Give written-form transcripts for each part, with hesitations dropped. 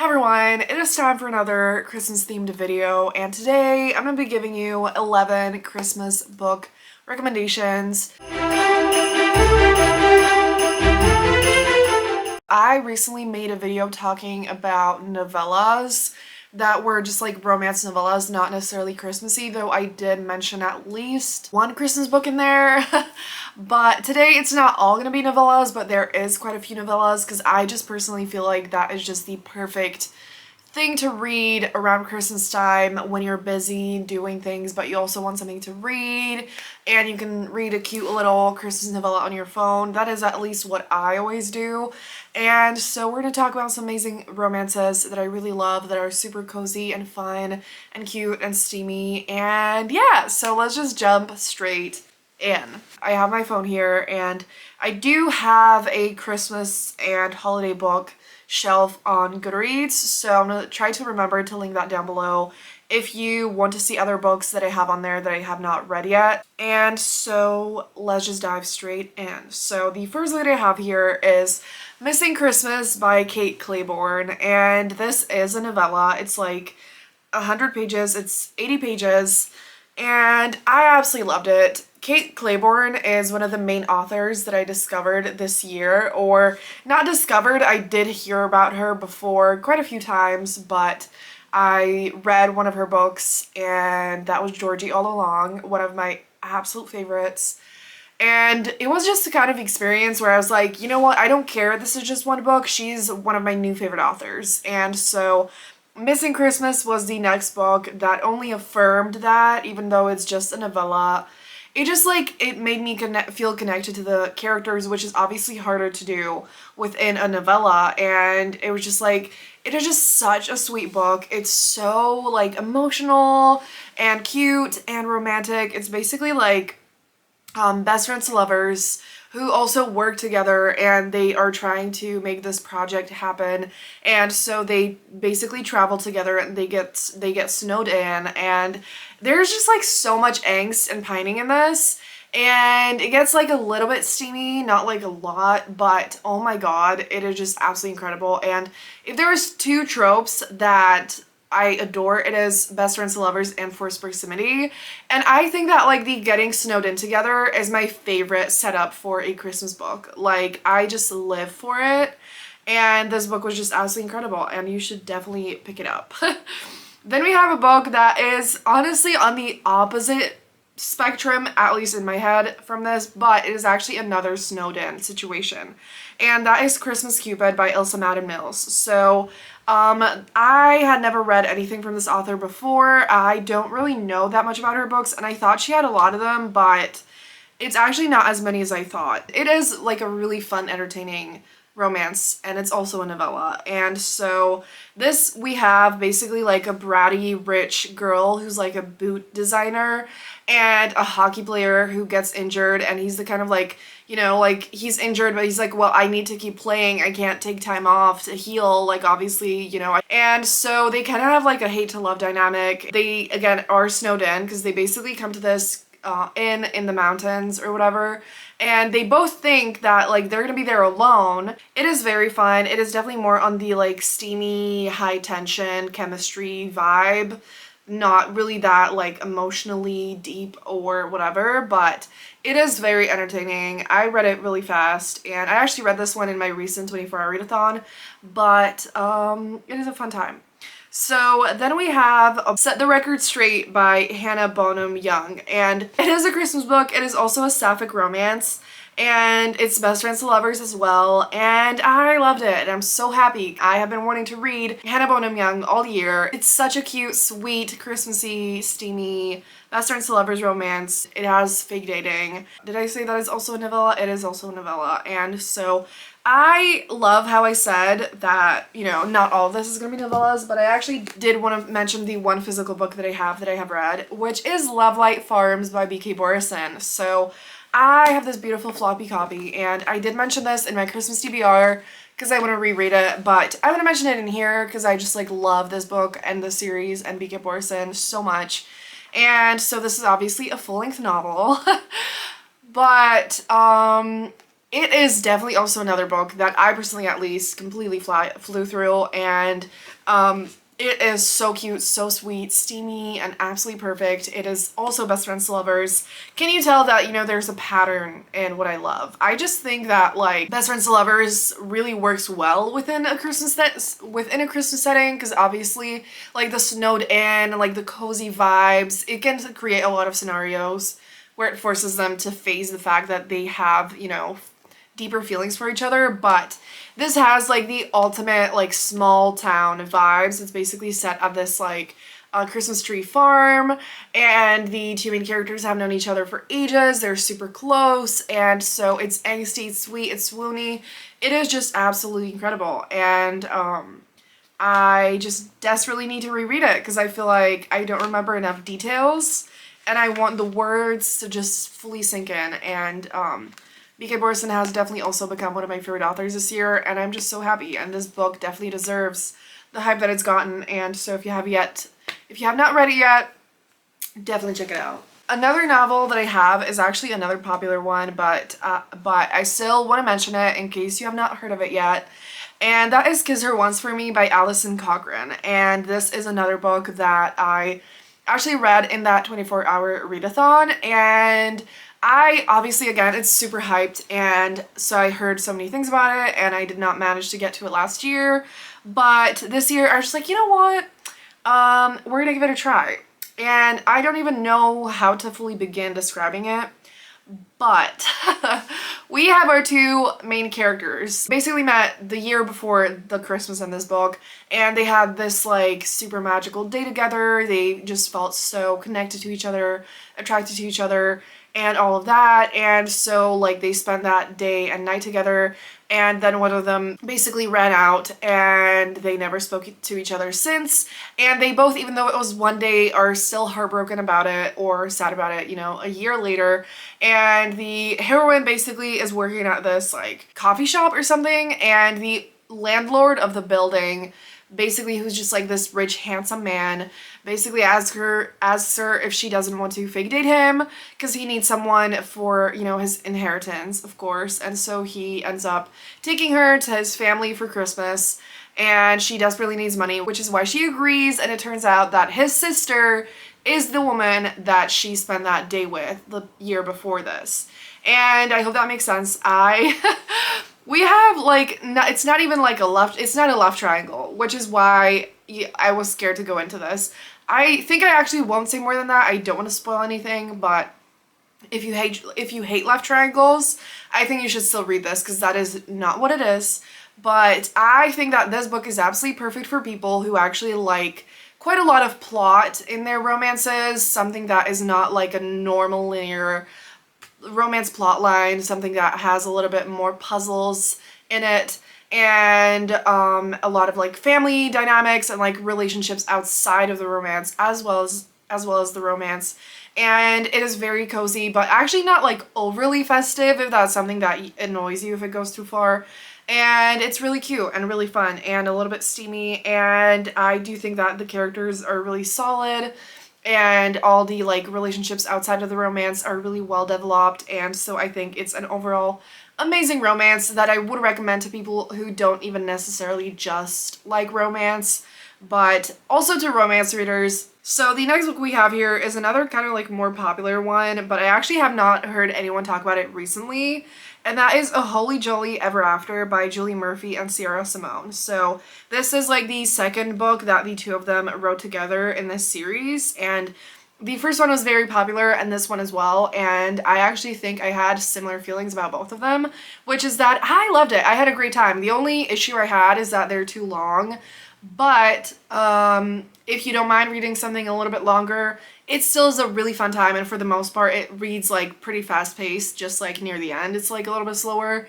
Hi everyone, it is time for another Christmas themed video, and today I'm going to be giving you 11 Christmas book recommendations. I recently made a video talking about novellas that were just like romance novellas, not necessarily Christmassy, though I did mention at least one Christmas book in there. But today it's not all gonna be novellas, but there is quite a few novellas because I just personally feel like that is just the perfect thing to read around Christmas time when you're busy doing things, but you also want something to read and you can read a cute little Christmas novella on your phone. That is at least what I always do. And so we're going to talk about some amazing romances that I really love that are super cozy and fun and cute and steamy. And yeah, so let's just jump straight in. I have my phone here and I do have a Christmas and holiday book shelf on Goodreads, so I'm gonna try to remember to link that down below if you want to see other books that I have on there that I have not read yet. And so let's just dive straight in. So the first that I have here is Missing Christmas by Kate Claiborne, and this is a novella. It's like 100 pages, it's 80 pages, and I absolutely loved it. Kate Claiborne is one of the main authors that I discovered this year, or not discovered, I did hear about her before quite a few times, but I read one of her books and that was Georgie All Along, one of my absolute favorites. And it was just the kind of experience where I was like, you know what, I don't care, this is just one book, she's one of my new favorite authors. And so Missing Christmas was the next book that only affirmed that, even though it's just a novella. It just like, it made me feel connected to the characters, which is obviously harder to do within a novella. And it was just like, it is just such a sweet book. It's so like emotional and cute and romantic. It's basically like best friends to lovers who also work together and they are trying to make this project happen, and so they basically travel together and they get snowed in, and there's just like so much angst and pining in this, and it gets like a little bit steamy, not like a lot, but oh my god, it is just absolutely incredible. And if there was two tropes that I adore, it is best friends to lovers and forced proximity. And I think that like the getting snowed in together is my favorite setup for a Christmas book. Like I just live for it. And this book was just absolutely incredible and you should definitely pick it up. Then we have a book that is honestly on the opposite spectrum, at least in my head, from this, but it is actually another snowed in situation. And that is Christmas Cupid by Ilsa Madden Mills. So I had never read anything from this author before. I don't really know that much about her books, and I thought she had a lot of them, but it's actually not as many as I thought. It is like a really fun, entertaining romance, and it's also a novella. And so this, we have basically like a bratty rich girl who's like a boot designer and a hockey player who gets injured, and he's the kind of like, you know, like he's injured but he's like, well, I need to keep playing, I can't take time off to heal, like obviously, you know. And so they kind of have like a hate to love dynamic. They again are snowed in because they basically come to this in the mountains or whatever, and they both think that like they're gonna be there alone. It is very fun. It is definitely more on the like steamy, high tension chemistry vibe, not really that like emotionally deep or whatever, but it is very entertaining. I read it really fast, and I actually read this one in my recent 24-hour readathon, but it is a fun time. So then we have Set the Record Straight by Hannah Bonham Young, and it is a Christmas book. It is also a sapphic romance, and it's best friends to lovers as well, and I loved it and I'm so happy. I have been wanting to read Hannah Bonham Young all year. It's such a cute, sweet, Christmassy, steamy best friends to lovers romance. It has fake dating. Did I say that is also a novella? It is also a novella. And so I love how I said that, you know, not all of this is gonna be novellas, but I actually did want to mention the one physical book that I have read, which is Love Light Farms by B.K. Borison. So I have this beautiful floppy copy, and I did mention this in my Christmas TBR because I want to reread it, but I want to mention it in here because I just like love this book and the series and B.K. Borison so much. And so this is obviously a full-length novel, but It is definitely also another book that I personally at least completely flew through, and it is so cute, so sweet, steamy, and absolutely perfect. It is also best friends to lovers. Can you tell that, you know, there's a pattern in what I love? I just think that like best friends to lovers really works well within a Christmas setting, because obviously like the snowed in, like the cozy vibes, it can create a lot of scenarios where it forces them to face the fact that they have, you know, deeper feelings for each other. But this has like the ultimate like small town vibes. It's basically set at this like Christmas tree farm, and the two main characters have known each other for ages. They're super close, and so it's angsty, it's sweet, it's swoony. It is just absolutely incredible, and I just desperately need to reread it because I feel like I don't remember enough details, and I want the words to just fully sink in. And B.K. Borson has definitely also become one of my favorite authors this year, and I'm just so happy, and this book definitely deserves the hype that it's gotten. And so if you have not read it yet, definitely check it out. Another novel that I have is actually another popular one, but I still want to mention it in case you have not heard of it yet, and that is Kiss Her Once for Me by Alison Cochrane. And this is another book that I actually read in that 24-hour readathon, and I obviously, again, it's super hyped, and so I heard so many things about it, and I did not manage to get to it last year, but this year I was just like, you know what, we're gonna give it a try. And I don't even know how to fully begin describing it, but we have our two main characters basically met the year before the Christmas in this book, and they had this like super magical day together. They just felt so connected to each other, attracted to each other, and all of that. And so like they spent that day and night together, and then one of them basically ran out, and they never spoke to each other since. And they both, even though it was one day, are still heartbroken about it or sad about it, you know, a year later. And the heroine basically is working at this like coffee shop or something, and the landlord of the building, basically, who's just like this rich, handsome man, basically asks her if she doesn't want to fake date him because he needs someone for, you know, his inheritance, of course. And so he ends up taking her to his family for Christmas, and she desperately needs money, which is why she agrees. And it turns out that his sister is the woman that she spent that day with the year before this. And I hope that makes sense. We have like, it's not even like it's not a love triangle, which is why I was scared to go into this. I think I actually won't say more than that. I don't want to spoil anything, but if you hate love triangles, I think you should still read this because that is not what it is. But I think that this book is absolutely perfect for people who actually like quite a lot of plot in their romances, something that is not like a normal linear romance plot line, something that has a little bit more puzzles in it, and a lot of like family dynamics and like relationships outside of the romance as well as the romance. And it is very cozy, but actually not like overly festive, if that's something that annoys you if it goes too far. And it's really cute and really fun and a little bit steamy, and I do think that the characters are really solid, and all the like relationships outside of the romance are really well developed. And so I think it's an overall amazing romance that I would recommend to people who don't even necessarily just like romance, but also to romance readers. So the next book we have here is another kind of like more popular one, but I actually have not heard anyone talk about it recently, and that is A Holly Jolly Ever After by Julie Murphy and Sierra Simone. So this is like the second book that the two of them wrote together in this series, and the first one was very popular, and this one as well, and I actually think I had similar feelings about both of them, which is that I loved it. I had a great time. The only issue I had is that they're too long, but if you don't mind reading something a little bit longer, it still is a really fun time, and for the most part it reads like pretty fast paced. Just like near the end it's like a little bit slower,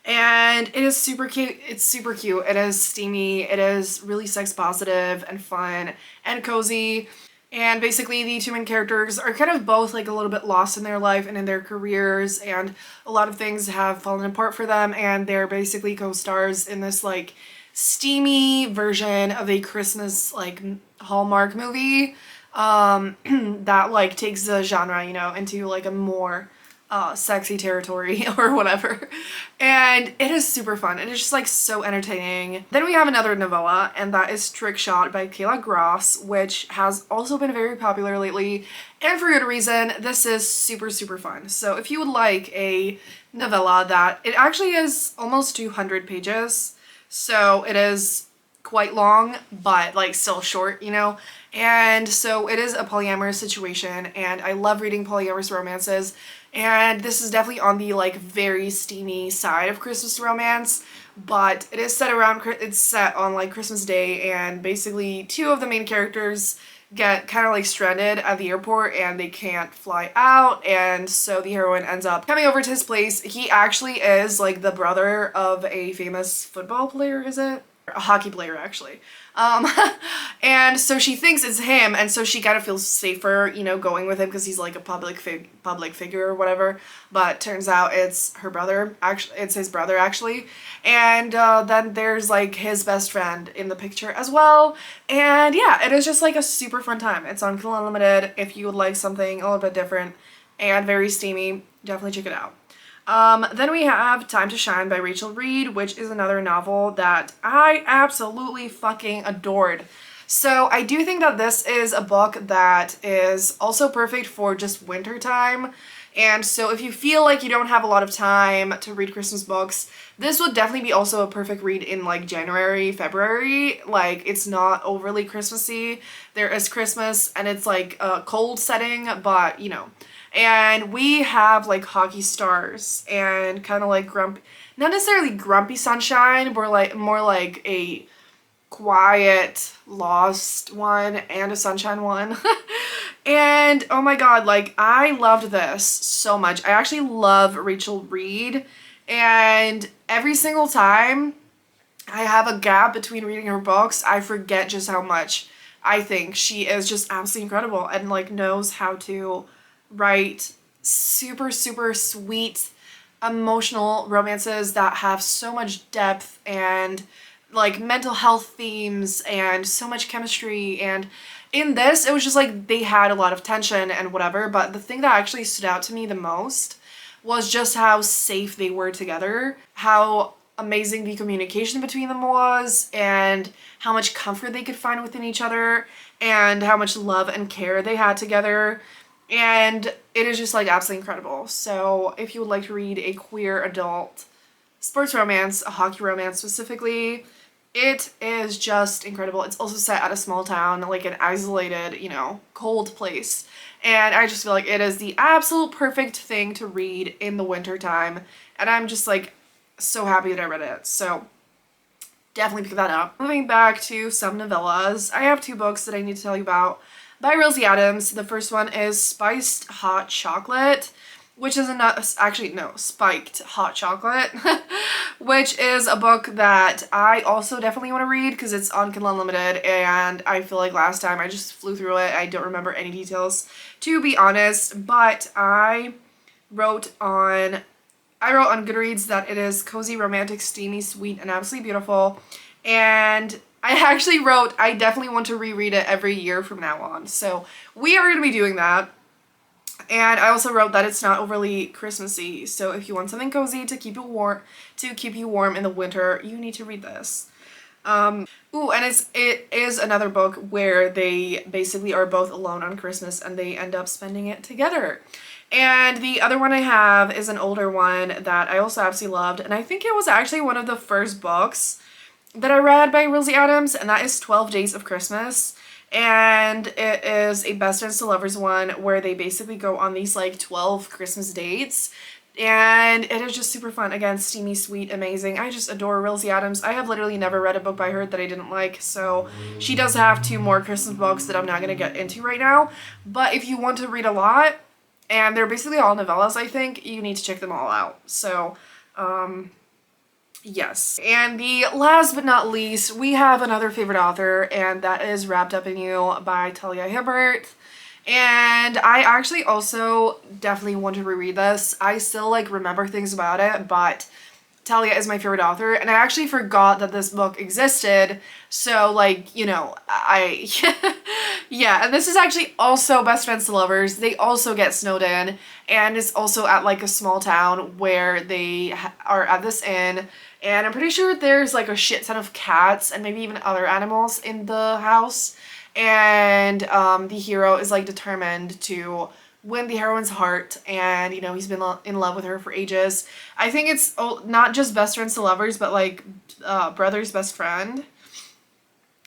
and it is super cute. It's super cute. It is steamy. It is really sex positive and fun and cozy. And basically the two main characters are kind of both like a little bit lost in their life and in their careers, and a lot of things have fallen apart for them, and they're basically co-stars in this like steamy version of a Christmas like Hallmark movie that like takes the genre, you know, into like a more sexy territory or whatever. And it is super fun. It is just like so entertaining. Then we have another novella, and that is Trick Shot by Kayla Gross, which has also been very popular lately, and for good reason. This is super, super fun. So if you would like a novella that, it actually is almost 200 pages, so it is quite long, but like still short, you know? And so it is a polyamorous situation, and I love reading polyamorous romances, and this is definitely on the like very steamy side of Christmas romance, but it is set around, it's set on like Christmas Day, and basically two of the main characters get kind of like stranded at the airport and they can't fly out, and so the heroine ends up coming over to his place. He actually is like the brother of a famous football player, is it? A hockey player, actually. And so she thinks it's him, and so she kind of feels safer, you know, going with him because he's like a public figure or whatever. But turns out it's her brother. Actually, it's his brother actually. And then there's like his best friend in the picture as well. And yeah, it is just like a super fun time. It's on Kindle Unlimited. If you would like something a little bit different and very steamy, definitely check it out. Then we have Time to Shine by Rachel Reed, which is another novel that I absolutely fucking adored. So I do think that this is a book that is also perfect for just winter time. And so if you feel like you don't have a lot of time to read Christmas books, this would definitely be also a perfect read in like January, February. Like, it's not overly Christmassy. There is Christmas and it's like a cold setting, but you know. And we have like hockey stars and kind of like grumpy, not necessarily grumpy sunshine, but more like a quiet, lost one and a sunshine one. And oh my god, like I loved this so much. I actually love Rachel Reed, and every single time I have a gap between reading her books, I forget just how much I think she is just absolutely incredible and like knows how to write super, super sweet, emotional romances that have so much depth and like mental health themes and so much chemistry. And in this, it was just like they had a lot of tension and whatever, but the thing that actually stood out to me the most was just how safe they were together, how amazing the communication between them was, and how much comfort they could find within each other, and how much love and care they had together. And it is just like absolutely incredible. So if you would like to read a queer adult sports romance, a hockey romance specifically, it is just incredible. It's also set at a small town, like an isolated, you know, cold place. And I just feel like it is the absolute perfect thing to read in the winter time. And I'm just like so happy that I read it. So definitely pick that up. Moving back to some novellas, I have two books that I need to tell you about by Rosie Adams. The first one is Spiced Hot Chocolate, which is Spiked Hot Chocolate, which is a book that I also definitely want to read because it's on Kindle Unlimited, and I feel like last time I just flew through it. I don't remember any details, to be honest, but I wrote on Goodreads that it is cozy, romantic, steamy, sweet, and absolutely beautiful. And I actually wrote, I definitely want to reread it every year from now on. So we are going to be doing that. And I also wrote that it's not overly Christmassy. So if you want something cozy to keep you warm in the winter, you need to read this. And it is another book where they basically are both alone on Christmas and they end up spending it together. And the other one I have is an older one that I also absolutely loved, and I think it was actually one of the first books that I read by Rosie Adams, and that is 12 Days of Christmas. And it is a best friends to lovers one where they basically go on these like 12 Christmas dates. And it is just super fun. Again, steamy, sweet, amazing. I just adore Rosie Adams. I have literally never read a book by her that I didn't like. So she does have two more Christmas books that I'm not going to get into right now. But if you want to read a lot, and they're basically all novellas, I think, you need to check them all out. So, yes. And the last but not least, we have another favorite author, and that is Wrapped Up in You by Talia Hibbert. And I actually also definitely want to reread this. I still like remember things about it, but Talia is my favorite author, and I actually forgot that this book existed. So like, you know, I yeah, and this is actually also Best Friends to Lovers. They also get snowed in, and it's also at like a small town where they are at this inn, and I'm pretty sure there's like a shit ton of cats and maybe even other animals in the house. And the hero is like determined to win the heroine's heart, and you know, he's been in love with her for ages. I think it's not just Best Friends to Lovers, but like brother's best friend.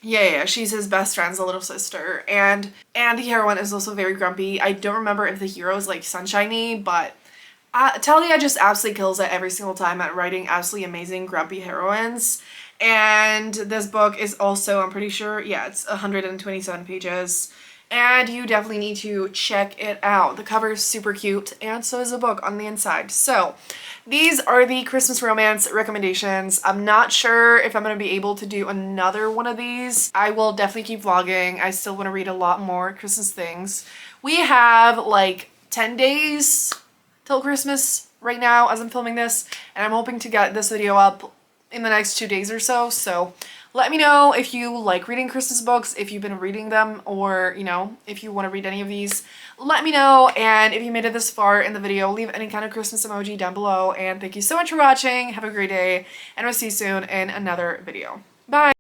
Yeah, she's his best friend's little sister, and the heroine is also very grumpy. I don't remember if the hero is like sunshiny, but Talia just absolutely kills it every single time at writing absolutely amazing grumpy heroines. And this book is also, I'm pretty sure, yeah, it's 127 pages. And you definitely need to check it out. The cover is super cute, and so is the book on the inside. So these are the Christmas romance recommendations. I'm not sure if I'm going to be able to do another one of these. I will definitely keep vlogging. I still want to read a lot more Christmas things. We have like 10 days till Christmas right now as I'm filming this, and I'm hoping to get this video up in the next 2 days or so. So let me know if you like reading Christmas books, if you've been reading them, or, you know, if you want to read any of these. Let me know, and if you made it this far in the video, leave any kind of Christmas emoji down below, and thank you so much for watching. Have a great day, and I'll see you soon in another video. Bye!